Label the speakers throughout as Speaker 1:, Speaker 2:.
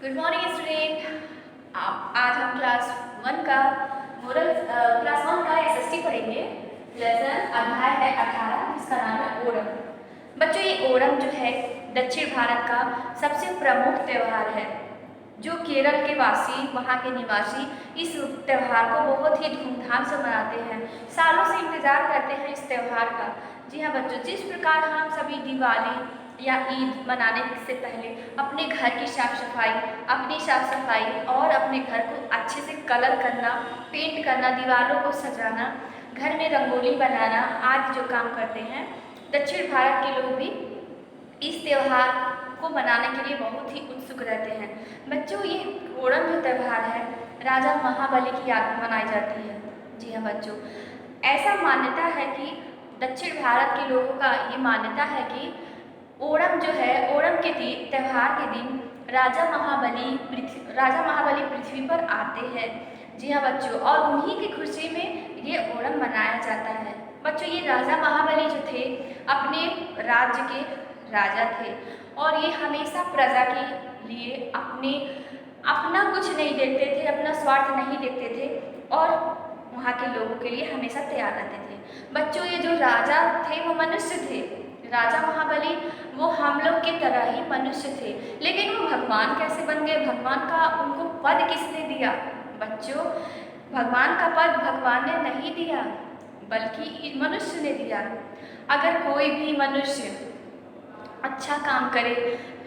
Speaker 1: Good morning student. आज हम class one का एसएसटी पढ़ेंगे। लेसन अध्याय है 18 जिसका नाम है ओणम। बच्चों, ये ओणम जो है दक्षिण भारत का सबसे प्रमुख त्यौहार है। जो केरल के वासी, वहाँ के निवासी इस त्यौहार को बहुत ही धूमधाम से मनाते हैं। सालों से इंतजार करते हैं इस त्यौहार का। जी हाँ बच्चों, जिस प्रकार हम सभी दिवाली या ईद मनाने से पहले अपने घर की साफ सफाई, अपनी साफ सफाई और अपने घर को अच्छे से कलर करना, पेंट करना, दीवारों को सजाना, घर में रंगोली बनाना आदि जो काम करते हैं, दक्षिण भारत के लोग भी इस त्यौहार को मनाने के लिए बहुत ही उत्सुक रहते हैं। बच्चों, ये ओणम जो त्यौहार है राजा महाबली की याद में मनाई जाती है। जी हाँ बच्चों, ऐसा मान्यता है कि दक्षिण भारत के लोगों का ये मान्यता है कि ओणम जो है, ओणम के त्यौहार के दिन राजा महाबली पृथ्वी पर आते हैं। जी हाँ बच्चों, और उन्हीं की खुशी में ये ओणम मनाया जाता है। बच्चों, ये राजा महाबली जो थे अपने राज्य के राजा थे और ये हमेशा प्रजा के लिए अपना कुछ नहीं देखते थे, अपना स्वार्थ नहीं देखते थे और वहाँ के लोगों के लिए हमेशा तैयार रहते थे। बच्चों, ये जो राजा थे वो मनुष्य थे। राजा महाबली वो हम लोग की तरह ही मनुष्य थे, लेकिन वो भगवान कैसे बन गए? भगवान का उनको पद किसने दिया? बच्चों, भगवान का पद भगवान ने नहीं दिया बल्कि मनुष्य ने दिया। अगर कोई भी मनुष्य अच्छा काम करे,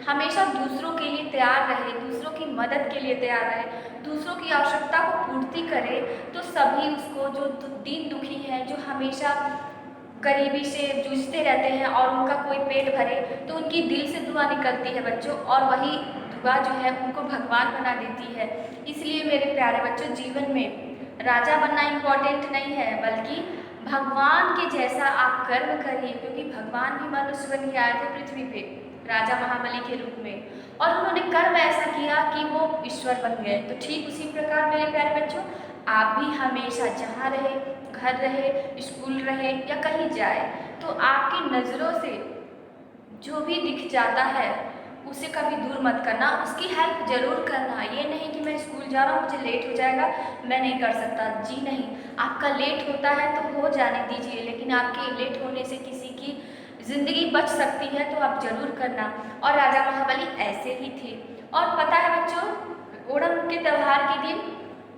Speaker 1: हमेशा दूसरों के लिए तैयार रहे, दूसरों की मदद के लिए तैयार रहे, दूसरों की आवश्यकता को पूर्ति करे, तो सभी उसको, जो दीन दुखी है, जो हमेशा गरीबी से जूझते रहते हैं और उनका कोई पेट भरे, तो उनकी दिल से दुआ निकलती है बच्चों, और वही दुआ जो है उनको भगवान बना देती है। इसलिए मेरे प्यारे बच्चों, जीवन में राजा बनना इम्पोर्टेंट नहीं है, बल्कि भगवान के जैसा आप कर्म करिए, क्योंकि भगवान भी मनुष्य बन के आए थे पृथ्वी पे राजा महाबली के रूप में, और उन्होंने कर्म ऐसा किया कि वो ईश्वर बन गए। तो ठीक उसी प्रकार मेरे प्यारे बच्चों, आप भी हमेशा जहाँ रहे, घर रहे, स्कूल रहे या कहीं जाए, तो आपकी नज़रों से जो भी दिख जाता है उसे कभी दूर मत करना, उसकी हेल्प ज़रूर करना। ये नहीं कि मैं स्कूल जा रहा हूँ, मुझे लेट हो जाएगा, मैं नहीं कर सकता। जी नहीं, आपका लेट होता है तो हो जाने दीजिए, लेकिन आपके लेट होने से किसी की ज़िंदगी बच सकती है तो आप ज़रूर करना। और राजा महाबली ऐसे ही थे। और पता है बच्चों, ओणम के त्यौहार के दिन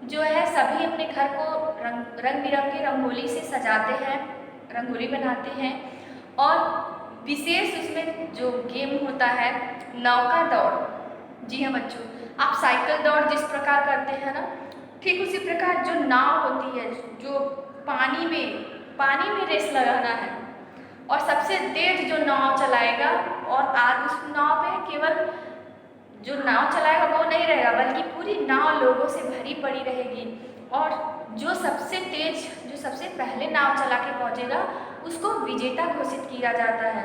Speaker 1: जो है सभी अपने घर को रंग बिरंगे रंगोली से सजाते हैं, रंगोली बनाते हैं, और विशेष उसमें जो गेम होता है नौका दौड़। जी हाँ बच्चों, आप साइकिल दौड़ जिस प्रकार करते हैं ना, ठीक उसी प्रकार जो नाव होती है, जो पानी में रेस लगाना है, और सबसे तेज जो नाव चलाएगा, और आज उस नाव पे केवल जो नाव चलाएगा वो नहीं रहेगा, बल्कि पूरी नाव लोगों से भरी पड़ी रहेगी, और जो सबसे तेज, जो सबसे पहले नाव चला के पहुँचेगा उसको विजेता घोषित किया जाता है,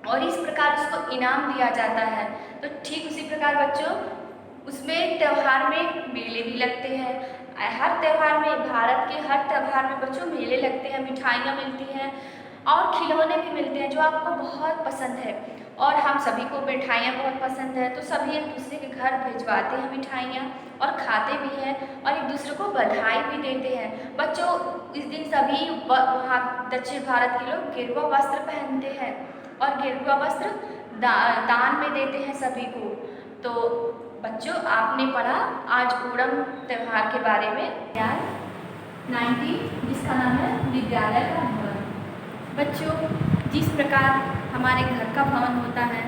Speaker 1: और इस प्रकार उसको इनाम दिया जाता है। तो ठीक उसी प्रकार बच्चों, उसमें त्यौहार में मेले भी लगते हैं। हर त्यौहार में, भारत के हर त्यौहार में बच्चों मेले लगते हैं, मिठाइयाँ मिलती हैं और खिलौने भी मिलते हैं जो आपको बहुत पसंद है, और हम सभी को मिठाइयाँ बहुत पसंद है, तो सभी एक दूसरे के घर भिजवाते हैं मिठाइयाँ और खाते भी हैं, और एक दूसरे को बधाई भी देते हैं। बच्चों, इस दिन सभी वहाँ दक्षिण भारत के लोग गेरुआ वस्त्र पहनते हैं और गेरुआ वस्त्र दान में देते हैं सभी को। तो बच्चों, आपने पढ़ा आज ओणम त्यौहार के बारे में, 19 जिसका नाम है विद्यालय का भवन। बच्चों, जिस प्रकार हमारे घर का भवन होता है,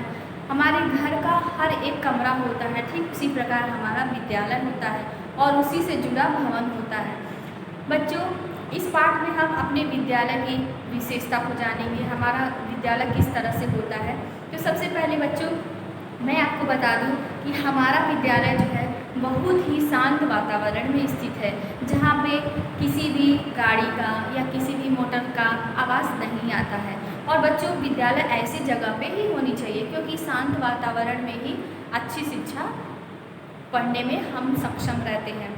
Speaker 1: हमारे घर का हर एक कमरा होता है, ठीक उसी प्रकार हमारा विद्यालय होता है और उसी से जुड़ा भवन होता है। बच्चों, इस पाठ में हम अपने विद्यालय की विशेषता को जानेंगे, हमारा विद्यालय किस तरह से होता है। तो सबसे पहले बच्चों, मैं आपको बता दूं कि हमारा विद्यालय जो है बहुत ही शांत वातावरण में स्थित है, जहाँ पे किसी भी गाड़ी का या किसी भी मोटर का आवाज़ नहीं आता है। और बच्चों, विद्यालय ऐसी जगह पे ही होनी चाहिए, क्योंकि शांत वातावरण में ही अच्छी शिक्षा पढ़ने में हम सक्षम रहते हैं।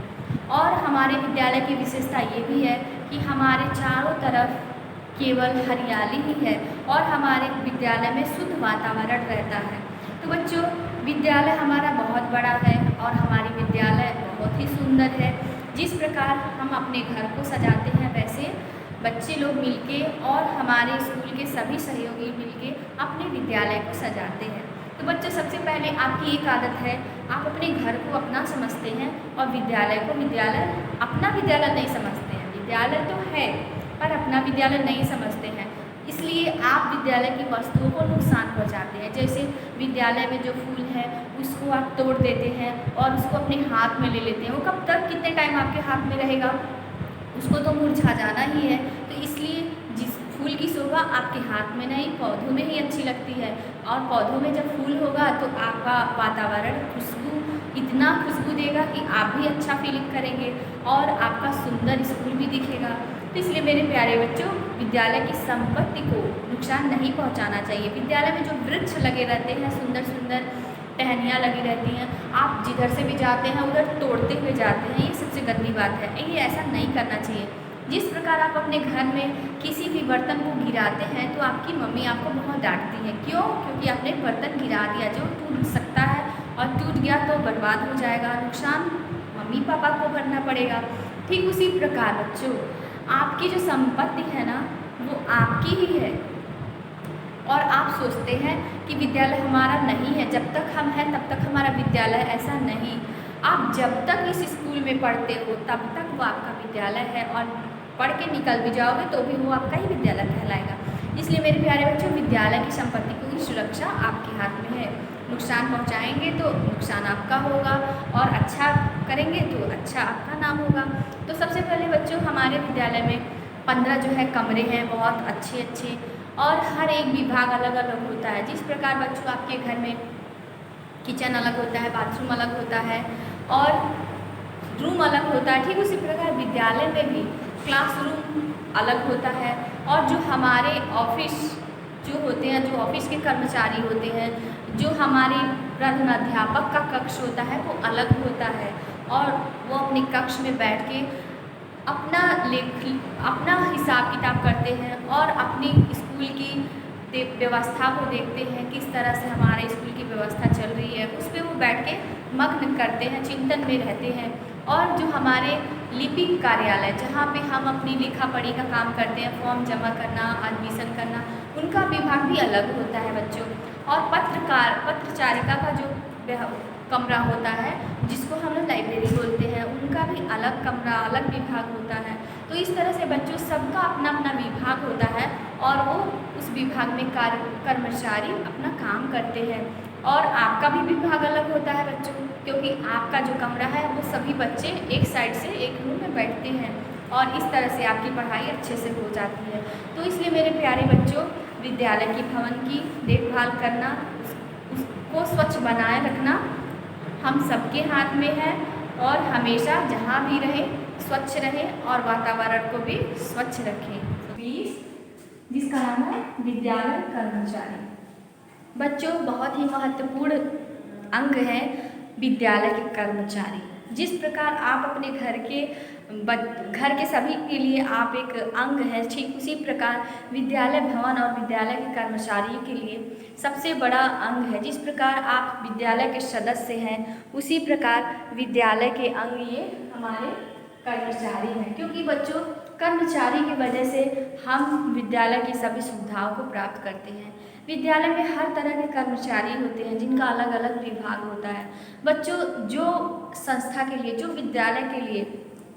Speaker 1: और हमारे विद्यालय की विशेषता ये भी है कि हमारे चारों तरफ केवल हरियाली ही है और हमारे विद्यालय में शुद्ध वातावरण रहता है। तो बच्चों, विद्यालय हमारा बहुत बड़ा है और हमारी विद्यालय बहुत ही सुंदर है। जिस प्रकार हम अपने घर को सजाते हैं, वैसे बच्चे लोग मिलके और हमारे स्कूल के सभी सहयोगी मिलके अपने विद्यालय को सजाते हैं। तो बच्चों, सबसे पहले आपकी एक आदत है, आप अपने घर को अपना समझते हैं और विद्यालय को अपना विद्यालय नहीं समझते हैं। विद्यालय तो है पर अपना विद्यालय नहीं समझते हैं, इसलिए आप विद्यालय की वस्तुओं को नुकसान पहुंचाते हैं। जैसे विद्यालय में जो फूल है उसको आप तोड़ देते हैं और उसको अपने हाथ में ले लेते हैं। वो कब तक, कितने टाइम आपके हाथ में रहेगा? उसको तो मुरझा जाना ही है। तो इसलिए जिस फूल की शोभा आपके हाथ में नहीं, पौधों में ही अच्छी लगती है। और पौधों में जब फूल होगा तो आपका वातावरण इतना खुशबू देगा कि आप भी अच्छा फीलिंग करेंगे और आपका सुंदर स्कूल भी दिखेगा। तो इसलिए मेरे प्यारे बच्चों, विद्यालय की संपत्ति को नुकसान नहीं पहुंचाना चाहिए। विद्यालय में जो वृक्ष लगे रहते हैं, सुंदर सुंदर टहनियाँ लगी रहती हैं, आप जिधर से भी जाते हैं उधर तोड़ते हुए जाते हैं, ये सबसे गंदी बात है। ये ऐसा नहीं करना चाहिए। जिस प्रकार आप अपने घर में किसी भी बर्तन को गिराते हैं तो आपकी मम्मी आपको बहुत डांटती है। क्यों? क्योंकि आपने बर्तन गिरा दिया जो टूट सकता है और टूट गया तो बर्बाद हो जाएगा, नुकसान मम्मी पापा को भरना पड़ेगा। ठीक उसी प्रकार बच्चों, आपकी जो संपत्ति है ना, वो आपकी ही है और आप सोचते हैं कि विद्यालय हमारा नहीं है। जब तक हम हैं तब तक हमारा विद्यालय, ऐसा नहीं। आप जब तक इस स्कूल में पढ़ते हो तब तक वो आपका विद्यालय है और पढ़ के निकल भी जाओगे तो भी वो आपका ही विद्यालय कहलाएगा। इसलिए मेरे प्यारे बच्चों, विद्यालय की संपत्ति की सुरक्षा आपके हाथ में है। नुकसान पहुंचाएंगे तो नुकसान आपका होगा और अच्छा करेंगे तो अच्छा आपका नाम होगा। तो सबसे पहले बच्चों, हमारे विद्यालय में 15 जो है कमरे हैं, बहुत अच्छे अच्छे, और हर एक विभाग अलग अलग होता है। जिस प्रकार बच्चों आपके घर में किचन अलग होता है, बाथरूम अलग होता है और रूम अलग होता है, ठीक उसी प्रकार विद्यालय में भी क्लासरूम अलग होता है। और जो हमारे ऑफिस जो होते हैं, जो ऑफिस के कर्मचारी होते हैं, जो हमारे प्रधानाध्यापक का कक्ष होता है वो अलग होता है और वो अपने कक्ष में बैठ के अपना हिसाब किताब करते हैं और अपनी स्कूल की व्यवस्था को देखते हैं, किस तरह से हमारे स्कूल की व्यवस्था चल रही है, उस पर वो बैठ के मग्न करते हैं, चिंतन में रहते हैं। और जो हमारे लिपिक कार्यालय, जहाँ पे हम अपनी लिखा पढ़ी का काम करते हैं, फॉर्म जमा करना, एडमिशन करना, उनका विभाग भी अलग होता है बच्चों। और पत्रचारिका का जो कमरा होता है, जिसको हम लोग लाइब्रेरी बोलते हैं, उनका भी अलग कमरा, अलग विभाग होता है। तो इस तरह से बच्चों, सबका अपना अपना विभाग होता है और वो उस विभाग में कर्मचारी अपना काम करते हैं। और आपका भी विभाग अलग होता है बच्चों, क्योंकि आपका जो कमरा है वो सभी बच्चे एक साइड से एक रूम में बैठते हैं और इस तरह से आपकी पढ़ाई अच्छे से हो जाती है। तो इसलिए मेरे प्यारे बच्चों, विद्यालय की भवन की देखभाल करना, उसको स्वच्छ बनाए रखना हम सबके हाथ में है और हमेशा जहाँ भी रहे स्वच्छ रहे और वातावरण को भी स्वच्छ रखें। प्लीज़, जिसका नाम है विद्यालय कर्मचारी। बच्चों, बहुत ही महत्वपूर्ण अंग है विद्यालय के कर्मचारी। जिस प्रकार आप अपने घर के सभी के लिए आप एक अंग है, ठीक उसी प्रकार विद्यालय भवन और विद्यालय के कर्मचारियों के लिए सबसे बड़ा अंग है। जिस प्रकार आप विद्यालय के सदस्य हैं, उसी प्रकार विद्यालय के अंग ये हमारे कर्मचारी हैं। क्योंकि बच्चों, कर्मचारी की वजह से हम विद्यालय की सभी सुविधाओं को प्राप्त करते हैं। विद्यालय में हर तरह के कर्मचारी होते हैं जिनका अलग अलग विभाग होता है। बच्चों, जो संस्था के लिए, जो विद्यालय के लिए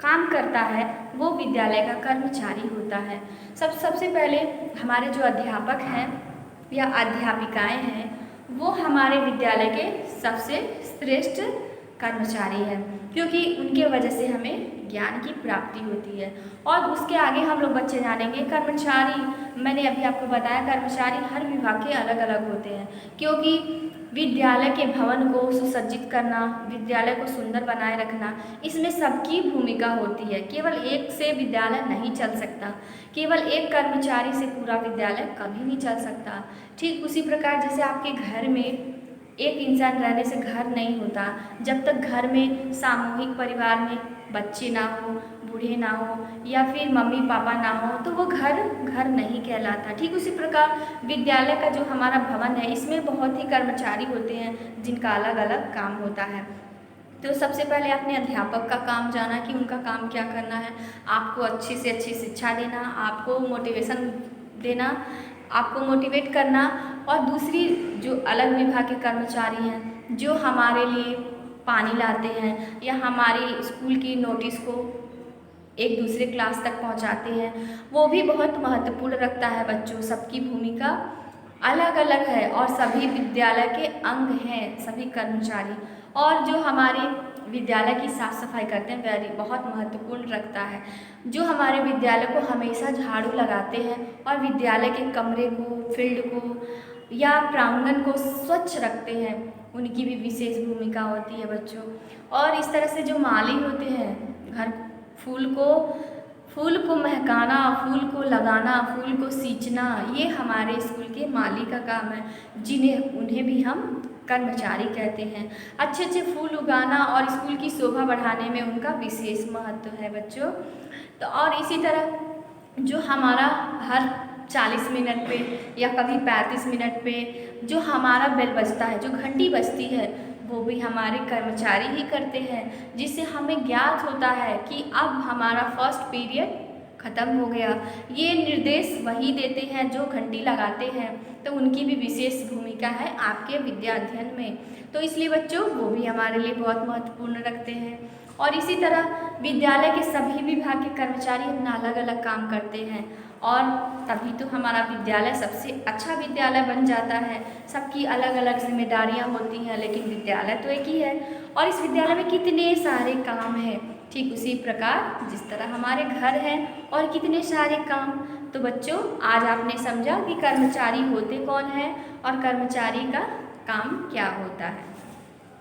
Speaker 1: काम करता है, वो विद्यालय का कर्मचारी होता है। सबसे पहले हमारे जो अध्यापक हैं या अध्यापिकाएं हैं, वो हमारे विद्यालय के सबसे श्रेष्ठ कर्मचारी हैं, क्योंकि उनके वजह से हमें ज्ञान की प्राप्ति होती है। और उसके आगे हम लोग बच्चे जानेंगे कर्मचारी। मैंने अभी आपको बताया, कर्मचारी हर विभाग के अलग अलग होते हैं, क्योंकि विद्यालय के भवन को सुसज्जित करना, विद्यालय को सुंदर बनाए रखना, इसमें सबकी भूमिका होती है। केवल एक से विद्यालय नहीं चल सकता, केवल एक कर्मचारी से पूरा विद्यालय कभी नहीं चल सकता। ठीक उसी प्रकार जैसे आपके घर में एक इंसान रहने से घर नहीं होता, जब तक घर में सामूहिक परिवार में बच्चे ना हो, बूढ़े ना हो या फिर मम्मी पापा ना हो तो वो घर घर नहीं कहलाता। ठीक उसी प्रकार विद्यालय का जो हमारा भवन है इसमें बहुत ही कर्मचारी होते हैं जिनका अलग अलग काम होता है। तो सबसे पहले आपने अध्यापक का काम जाना कि उनका काम क्या करना है, आपको अच्छी से अच्छी शिक्षा देना, आपको मोटिवेशन देना, आपको मोटिवेट करना। और दूसरी जो अलग विभाग के कर्मचारी हैं जो हमारे लिए पानी लाते हैं या हमारी स्कूल की नोटिस को एक दूसरे क्लास तक पहुंचाते हैं, वो भी बहुत महत्वपूर्ण रखता है बच्चों। सबकी भूमिका अलग अलग है और सभी विद्यालय के अंग हैं सभी कर्मचारी। और जो हमारे विद्यालय की साफ़ सफाई करते हैं वह बहुत महत्वपूर्ण रखता है। जो हमारे विद्यालय को हमेशा झाड़ू लगाते हैं और विद्यालय के कमरे को, फील्ड को या प्रांगण को स्वच्छ रखते हैं, उनकी भी विशेष भूमिका होती है बच्चों। और इस तरह से जो माली होते हैं घर फूल को महकाना, फूल को लगाना, फूल को सींचना, ये हमारे स्कूल के माली का काम है, उन्हें भी हम कर्मचारी कहते हैं। अच्छे अच्छे फूल उगाना और स्कूल की शोभा बढ़ाने में उनका विशेष महत्व है बच्चों। तो और इसी तरह जो हमारा हर 40 मिनट पे या कभी 35 मिनट पे जो हमारा बेल बजता है, जो घंटी बजती है, वो भी हमारे कर्मचारी ही करते हैं, जिससे हमें ज्ञात होता है कि अब हमारा फर्स्ट पीरियड ख़त्म हो गया। ये निर्देश वही देते हैं जो घंटी लगाते हैं, तो उनकी भी विशेष भूमिका है आपके विद्या अध्ययन में। तो इसलिए बच्चों वो भी हमारे लिए बहुत महत्वपूर्ण रखते हैं। और इसी तरह विद्यालय के सभी विभाग के कर्मचारी अपना अलग अलग काम करते हैं और तभी तो हमारा विद्यालय सबसे अच्छा विद्यालय बन जाता है। सबकी अलग अलग जिम्मेदारियां होती हैं लेकिन विद्यालय तो एक ही है। और इस विद्यालय में कितने सारे काम हैं, ठीक उसी प्रकार जिस तरह हमारे घर हैं और कितने सारे काम। तो बच्चों आज आपने समझा कि कर्मचारी होते कौन है और कर्मचारी का काम क्या होता है।